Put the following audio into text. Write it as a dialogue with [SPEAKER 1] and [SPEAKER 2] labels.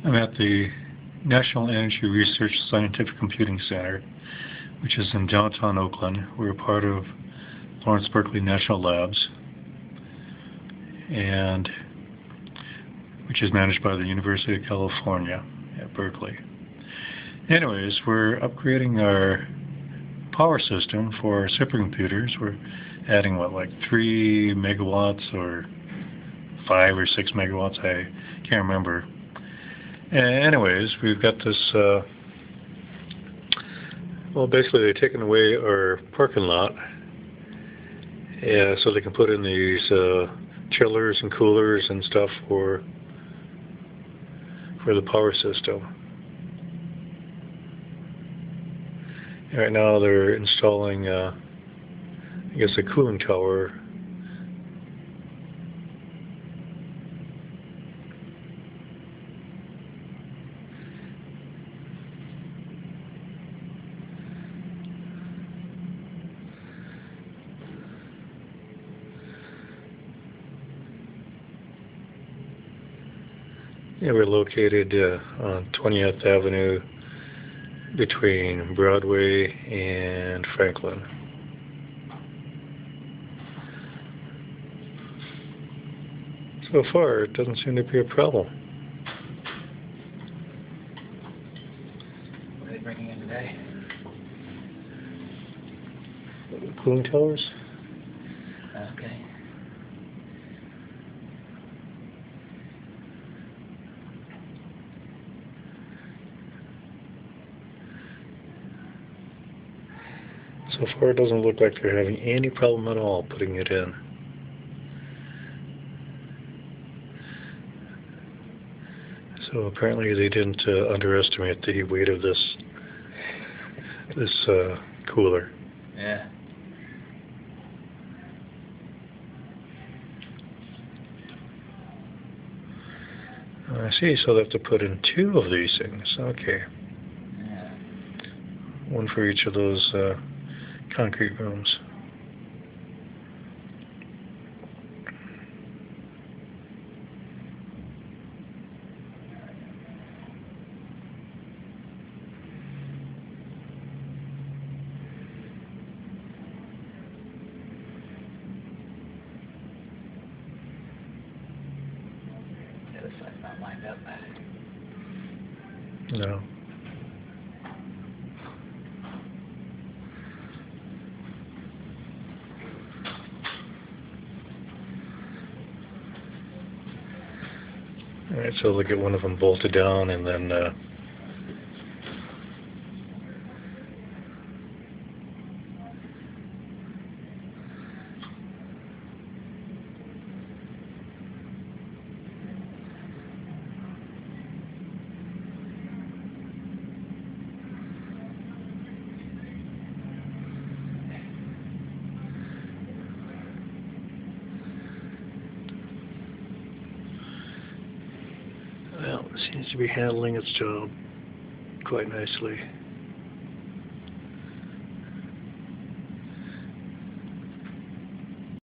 [SPEAKER 1] I'm at the National Energy Research Scientific Computing Center, which is in downtown Oakland. We're part of Lawrence Berkeley National Labs, and which is managed by the University of California at Berkeley. Anyways, we're upgrading our power system for our supercomputers. We're adding like 3 megawatts or 5 or 6 megawatts, I can't remember. Anyways, we've got this, well, basically they've taken away our parking lot, so they can put in these chillers and coolers and stuff for the power system. And right now they're installing, I guess, a cooling tower. Yeah, we're located on 20th Avenue between Broadway and Franklin. So far, it doesn't seem to be a problem.
[SPEAKER 2] What are they bringing in today?
[SPEAKER 1] Cooling towers?
[SPEAKER 2] Okay.
[SPEAKER 1] So far, it doesn't look like they're having any problem at all putting it in. So apparently they didn't underestimate the weight of this cooler.
[SPEAKER 2] Yeah.
[SPEAKER 1] I see, so they have to put in 2 of these things. Okay.
[SPEAKER 2] Yeah.
[SPEAKER 1] One for each of those concrete rooms.
[SPEAKER 2] The other side's not lined up.
[SPEAKER 1] No. Alright, so they'll get one of them bolted down and then well, it seems to be handling its job quite nicely.